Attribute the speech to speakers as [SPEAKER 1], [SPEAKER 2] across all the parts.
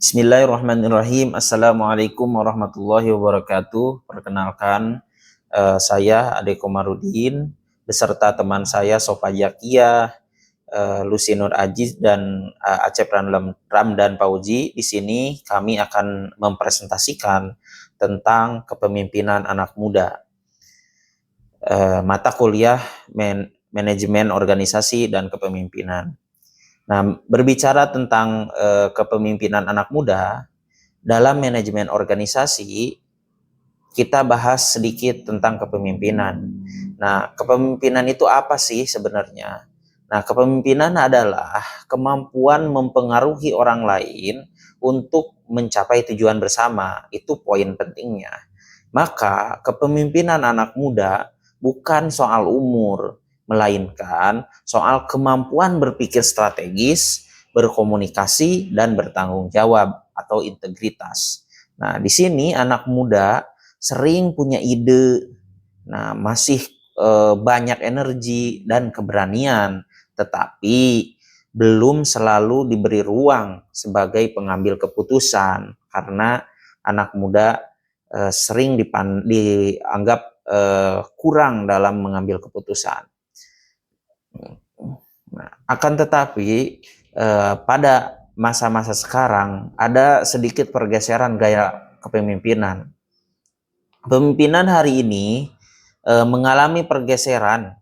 [SPEAKER 1] Bismillahirrahmanirrahim. Assalamualaikum warahmatullahi wabarakatuh. Perkenalkan, saya Ade Komarudin beserta teman saya Sofa Yakia, Lucy Nur Aziz dan Acep Ramdan Pauji. Di sini kami akan mempresentasikan tentang kepemimpinan anak muda. Mata kuliah manajemen organisasi dan kepemimpinan. Nah, berbicara tentang kepemimpinan anak muda dalam manajemen organisasi, kita bahas sedikit tentang kepemimpinan. Nah, kepemimpinan itu apa sih sebenarnya? Nah, kepemimpinan adalah kemampuan mempengaruhi orang lain untuk mencapai tujuan bersama. Itu poin pentingnya. Maka, kepemimpinan anak muda bukan soal umur, melainkan soal kemampuan berpikir strategis, berkomunikasi, dan bertanggung jawab atau integritas. Nah, di sini anak muda sering punya ide, masih banyak energi dan keberanian, tetapi belum selalu diberi ruang sebagai pengambil keputusan karena anak muda sering dianggap kurang dalam mengambil keputusan. Nah, akan tetapi pada masa-masa sekarang ada sedikit pergeseran gaya kepemimpinan. Kepemimpinan hari ini mengalami pergeseran.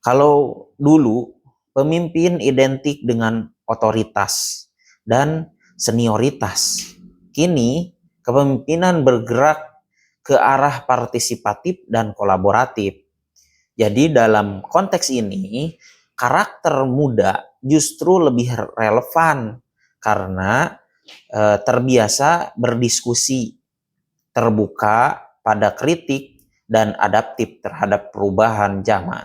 [SPEAKER 1] Kalau dulu pemimpin identik dengan otoritas dan senioritas. Kini kepemimpinan bergerak ke arah partisipatif dan kolaboratif. Jadi dalam konteks ini, karakter muda justru lebih relevan karena terbiasa berdiskusi, terbuka pada kritik, dan adaptif terhadap perubahan zaman.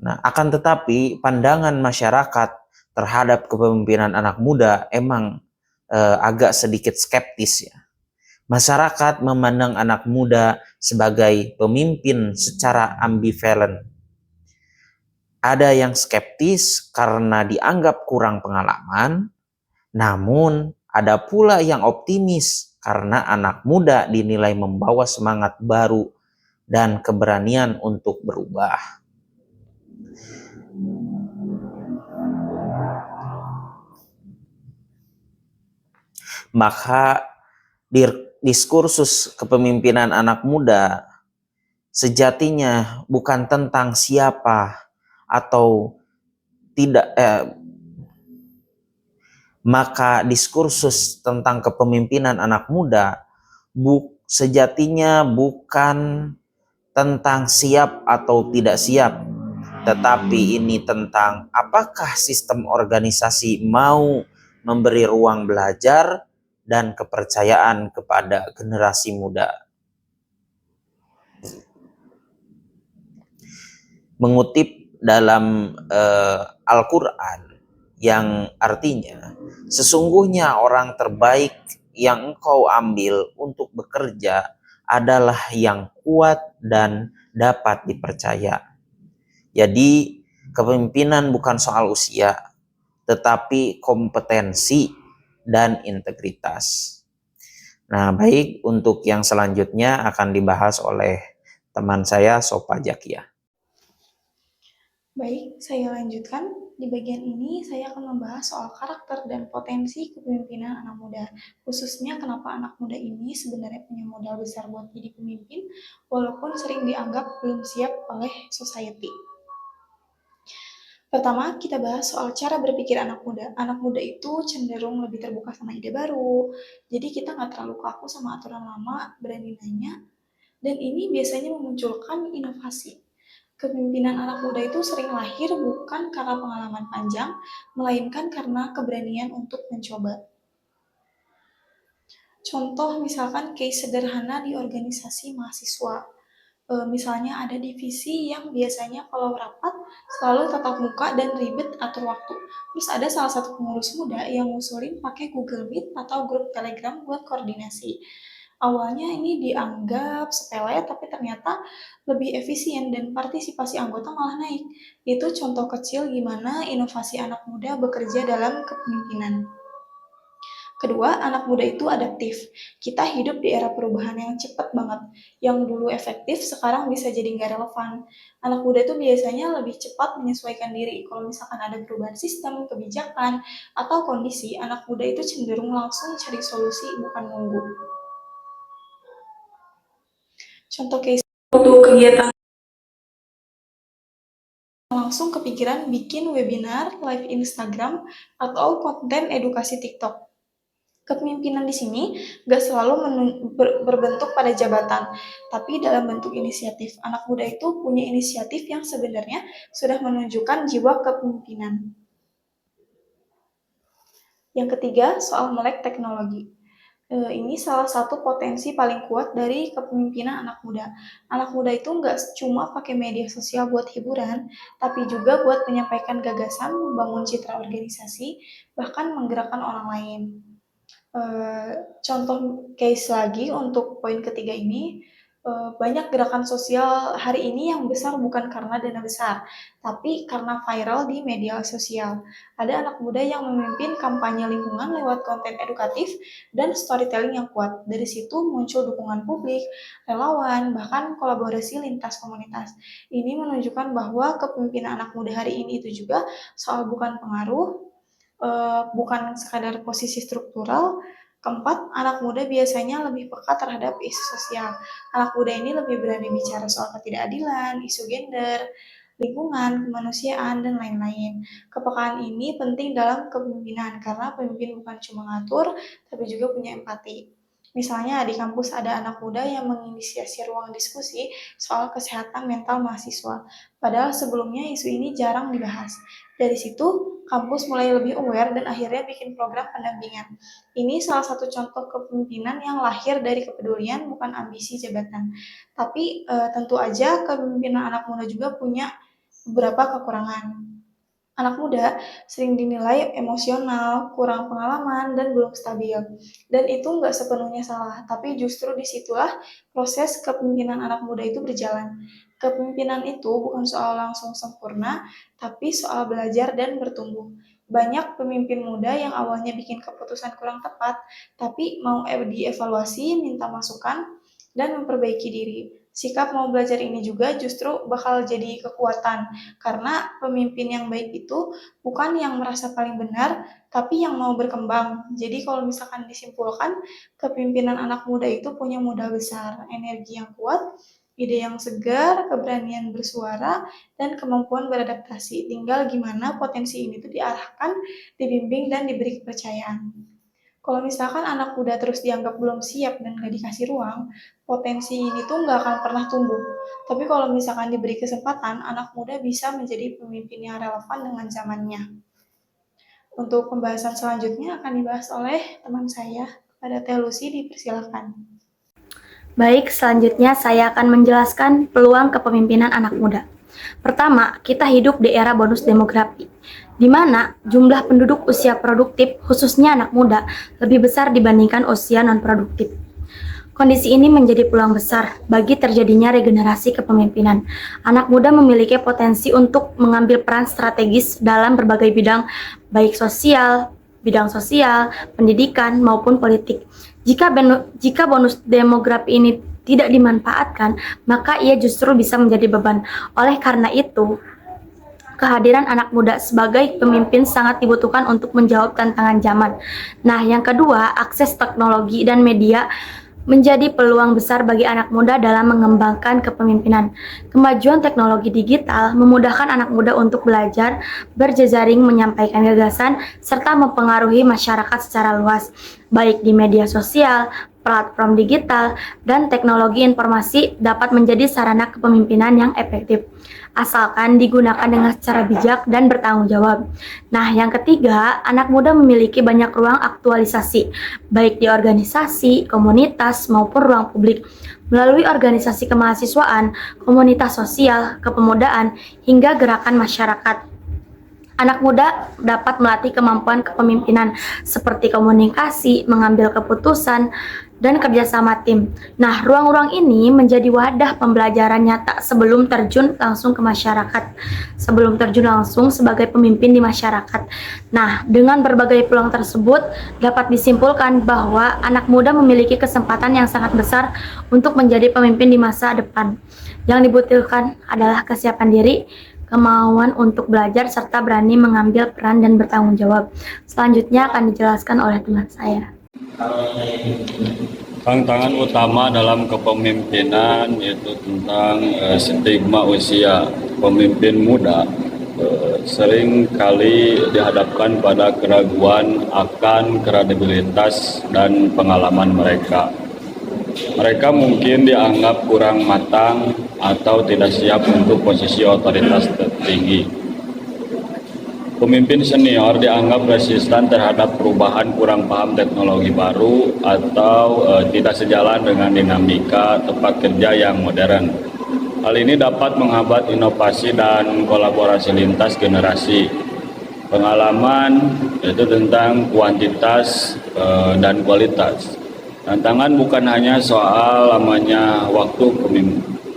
[SPEAKER 1] Nah, akan tetapi pandangan masyarakat terhadap kepemimpinan anak muda emang agak sedikit skeptis ya. Masyarakat memandang anak muda sebagai pemimpin secara ambivalen. Ada yang skeptis karena dianggap kurang pengalaman, namun ada pula yang optimis karena anak muda dinilai membawa semangat baru dan keberanian untuk berubah. Maka diskursus kepemimpinan anak muda sejatinya bukan tentang siapa atau tidak, maka diskursus tentang kepemimpinan anak muda sejatinya bukan tentang siap atau tidak siap, tetapi ini tentang apakah sistem organisasi mau memberi ruang belajar dan kepercayaan kepada generasi muda. Mengutip dalam Al-Quran yang artinya, sesungguhnya orang terbaik yang engkau ambil untuk bekerja adalah yang kuat dan dapat dipercaya. Jadi kepemimpinan bukan soal usia, tetapi kompetensi dan integritas. Nah, baik, untuk yang selanjutnya akan dibahas oleh teman saya Sofa Yakia.
[SPEAKER 2] Baik, saya lanjutkan. Di bagian ini saya akan membahas soal karakter dan potensi kepemimpinan anak muda. Khususnya kenapa anak muda ini sebenarnya punya modal besar buat jadi pemimpin, walaupun sering dianggap belum siap oleh society. Pertama, kita bahas soal cara berpikir anak muda. Anak muda itu cenderung lebih terbuka sama ide baru, jadi kita nggak terlalu kaku sama aturan lama, berani nanya, dan ini biasanya memunculkan inovasi. Kepemimpinan anak muda itu sering lahir bukan karena pengalaman panjang, melainkan karena keberanian untuk mencoba. Contoh misalkan case sederhana di organisasi mahasiswa. Misalnya ada divisi yang biasanya kalau rapat selalu tatap muka dan ribet atur waktu. Terus ada salah satu pengurus muda yang ngusulin pakai Google Meet atau grup Telegram buat koordinasi. Awalnya ini dianggap sepele, tapi ternyata lebih efisien dan partisipasi anggota malah naik. Itu contoh kecil gimana inovasi anak muda bekerja dalam kepemimpinan. Kedua, anak muda itu adaptif. Kita hidup di era perubahan yang cepat banget. Yang dulu efektif, sekarang bisa jadi nggak relevan. Anak muda itu biasanya lebih cepat menyesuaikan diri. Kalau misalkan ada perubahan sistem, kebijakan, atau kondisi, anak muda itu cenderung langsung cari solusi, bukan nunggu. Contoh case untuk kegiatan langsung kepikiran bikin webinar, live Instagram, atau konten edukasi TikTok. Kepemimpinan di sini gak selalu berbentuk pada jabatan, tapi dalam bentuk inisiatif. Anak muda itu punya inisiatif yang sebenarnya sudah menunjukkan jiwa kepemimpinan. Yang ketiga, soal melek teknologi. Ini salah satu potensi paling kuat dari kepemimpinan anak muda. Anak muda itu nggak cuma pakai media sosial buat hiburan, tapi juga buat menyampaikan gagasan, membangun citra organisasi, bahkan menggerakkan orang lain. Contoh case lagi untuk poin ketiga ini, banyak gerakan sosial hari ini yang besar bukan karena dana besar, tapi karena viral di media sosial. Ada anak muda yang memimpin kampanye lingkungan lewat konten edukatif dan storytelling yang kuat. Dari situ muncul dukungan publik, relawan, bahkan kolaborasi lintas komunitas. Ini menunjukkan bahwa kepemimpinan anak muda hari ini itu juga soal bukan pengaruh, bukan sekadar posisi struktural. Keempat, anak muda biasanya lebih peka terhadap isu sosial. Anak muda ini lebih berani bicara soal ketidakadilan, isu gender, lingkungan, kemanusiaan, dan lain-lain. Kepekaan ini penting dalam kepemimpinan karena pemimpin bukan cuma ngatur, tapi juga punya empati. Misalnya di kampus ada anak muda yang menginisiasi ruang diskusi soal kesehatan mental mahasiswa, padahal sebelumnya isu ini jarang dibahas. Dari situ, kampus mulai lebih aware dan akhirnya bikin program pendampingan. Ini salah satu contoh kepemimpinan yang lahir dari kepedulian, bukan ambisi jabatan. Tapi tentu aja kepemimpinan anak muda juga punya beberapa kekurangan. Anak muda sering dinilai emosional, kurang pengalaman, dan belum stabil. Dan itu nggak sepenuhnya salah, tapi justru disitulah proses kepemimpinan anak muda itu berjalan. Kepemimpinan itu bukan soal langsung sempurna, tapi soal belajar dan bertumbuh. Banyak pemimpin muda yang awalnya bikin keputusan kurang tepat, tapi mau dievaluasi, minta masukan, dan memperbaiki diri. Sikap mau belajar ini juga justru bakal jadi kekuatan, karena pemimpin yang baik itu bukan yang merasa paling benar, tapi yang mau berkembang. Jadi kalau misalkan disimpulkan, kepemimpinan anak muda itu punya modal besar, energi yang kuat, ide yang segar, keberanian bersuara, dan kemampuan beradaptasi. Tinggal gimana potensi ini tuh diarahkan, dibimbing, dan diberi kepercayaan. Kalau misalkan anak muda terus dianggap belum siap dan gak dikasih ruang, potensi ini tuh nggak akan pernah tumbuh. Tapi kalau misalkan diberi kesempatan, anak muda bisa menjadi pemimpin yang relevan dengan zamannya. Untuk pembahasan selanjutnya akan dibahas oleh teman saya. Kepada Teh Lucy, dipersilakan.
[SPEAKER 3] Baik, selanjutnya saya akan menjelaskan peluang kepemimpinan anak muda. Pertama, kita hidup di era bonus demografi, di mana jumlah penduduk usia produktif, khususnya anak muda, lebih besar dibandingkan usia non-produktif. Kondisi ini menjadi peluang besar bagi terjadinya regenerasi kepemimpinan. Anak muda memiliki potensi untuk mengambil peran strategis dalam berbagai bidang, baik bidang sosial, pendidikan, maupun politik. Jika bonus demografi ini tidak dimanfaatkan, maka ia justru bisa menjadi beban. Oleh karena itu, kehadiran anak muda sebagai pemimpin sangat dibutuhkan untuk menjawab tantangan zaman. Nah, yang kedua, akses teknologi dan media menjadi peluang besar bagi anak muda dalam mengembangkan kepemimpinan. Kemajuan teknologi digital memudahkan anak muda untuk belajar, berjejaring, menyampaikan gagasan, serta mempengaruhi masyarakat secara luas, baik di media sosial, platform digital, dan teknologi informasi dapat menjadi sarana kepemimpinan yang efektif, asalkan digunakan dengan secara bijak dan bertanggung jawab. Nah, yang ketiga, anak muda memiliki banyak ruang aktualisasi, baik di organisasi, komunitas, maupun ruang publik. Melalui organisasi kemahasiswaan, komunitas sosial, kepemudaan, hingga gerakan masyarakat. Anak muda dapat melatih kemampuan kepemimpinan seperti komunikasi, mengambil keputusan, dan kerjasama tim. Nah, ruang-ruang ini menjadi wadah pembelajaran nyata sebelum terjun langsung ke masyarakat, sebelum terjun langsung sebagai pemimpin di masyarakat. Nah, dengan berbagai peluang tersebut, dapat disimpulkan bahwa anak muda memiliki kesempatan yang sangat besar untuk menjadi pemimpin di masa depan. Yang dibutuhkan adalah kesiapan diri, kemauan untuk belajar, serta berani mengambil peran dan bertanggung jawab. Selanjutnya akan dijelaskan oleh teman saya.
[SPEAKER 4] Tantangan utama dalam kepemimpinan yaitu tentang stigma usia. Pemimpin muda sering kali dihadapkan pada keraguan akan kredibilitas dan pengalaman mereka. Mereka mungkin dianggap kurang matang atau tidak siap untuk posisi otoritas tertinggi. Pemimpin senior dianggap resisten terhadap perubahan, kurang paham teknologi baru, atau tidak sejalan dengan dinamika tempat kerja yang modern. Hal ini dapat menghambat inovasi dan kolaborasi lintas generasi. Pengalaman yaitu tentang kuantitas dan kualitas. Tantangan bukan hanya soal lamanya waktu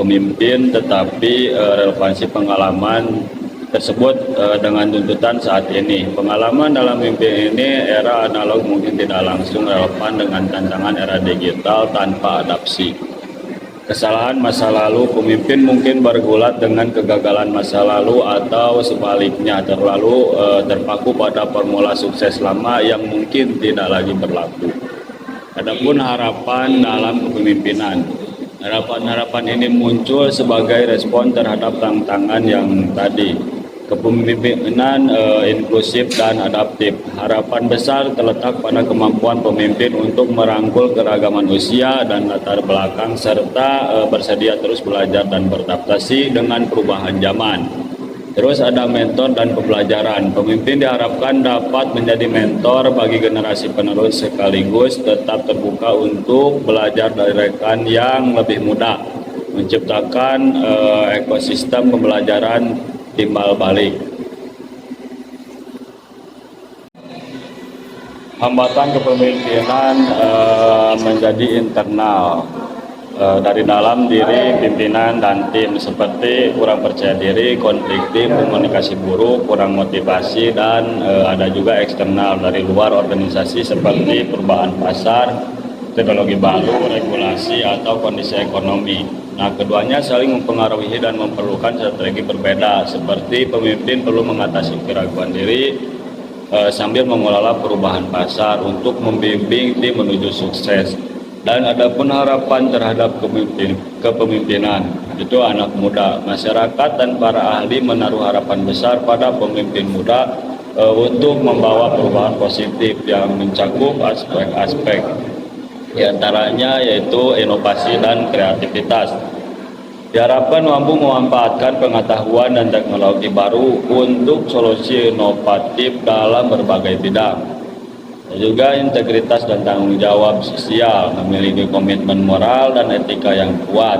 [SPEAKER 4] pemimpin, tetapi relevansi pengalaman tersebut dengan tuntutan saat ini. Pengalaman dalam memimpin ini era analog mungkin tidak langsung relevan dengan tantangan era digital tanpa adaptasi. Kesalahan masa lalu pemimpin mungkin bergulat dengan kegagalan masa lalu, atau sebaliknya terlalu terpaku pada formula sukses lama yang mungkin tidak lagi berlaku. Adapun harapan dalam kepemimpinan, harapan-harapan ini muncul sebagai respon terhadap tantangan yang tadi. Kepemimpinan inklusif dan adaptif. Harapan besar terletak pada kemampuan pemimpin untuk merangkul keragaman usia dan latar belakang, serta bersedia terus belajar dan beradaptasi dengan perubahan zaman. Terus ada mentor dan pembelajaran. Pemimpin diharapkan dapat menjadi mentor bagi generasi penerus, sekaligus tetap terbuka untuk belajar dari rekan yang lebih muda, menciptakan ekosistem pembelajaran timbal balik. Hambatan kepemimpinan menjadi internal, dari dalam diri pimpinan dan tim, seperti kurang percaya diri, konflik tim, komunikasi buruk, kurang motivasi, dan ada juga eksternal dari luar organisasi seperti perubahan pasar, teknologi baru, regulasi, atau kondisi ekonomi. Nah, keduanya saling mempengaruhi dan memerlukan strategi berbeda, seperti pemimpin perlu mengatasi keraguan diri sambil mengelola perubahan pasar untuk membimbing tim menuju sukses. Dan adapun harapan terhadap kepemimpinan, itu anak muda, masyarakat, dan para ahli menaruh harapan besar pada pemimpin muda untuk membawa perubahan positif yang mencakup aspek-aspek, diantaranya yaitu inovasi dan kreativitas. Diharapkan mampu memanfaatkan pengetahuan dan teknologi baru untuk solusi inovatif dalam berbagai bidang. Juga integritas dan tanggung jawab sosial, memiliki komitmen moral dan etika yang kuat,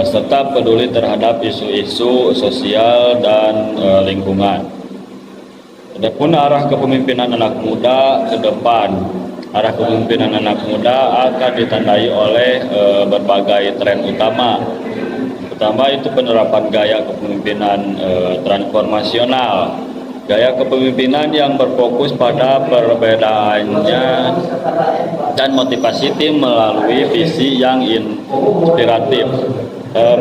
[SPEAKER 4] serta peduli terhadap isu-isu sosial dan lingkungan. Adapun arah kepemimpinan anak muda ke depan, arah kepemimpinan anak muda akan ditandai oleh berbagai tren utama. Pertama itu penerapan gaya kepemimpinan transformasional. Gaya kepemimpinan yang berfokus pada perbedaannya dan motivasi tim melalui visi yang inspiratif,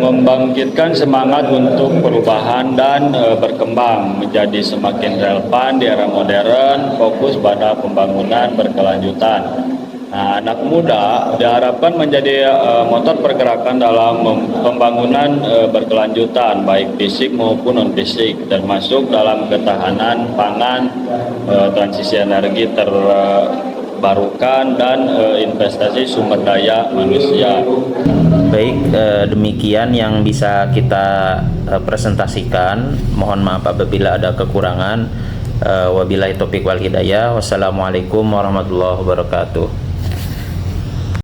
[SPEAKER 4] membangkitkan semangat untuk perubahan dan berkembang menjadi semakin relevan di era modern, fokus pada pembangunan berkelanjutan. Nah, anak muda diharapkan menjadi motor pergerakan dalam pembangunan berkelanjutan, baik fisik maupun non-fisik, termasuk dalam ketahanan pangan, transisi energi terbarukan, dan investasi sumber daya manusia.
[SPEAKER 1] Baik, demikian yang bisa kita presentasikan. Mohon maaf apabila ada kekurangan. Wabillahi taufiq wal hidayah. Wassalamualaikum warahmatullahi wabarakatuh.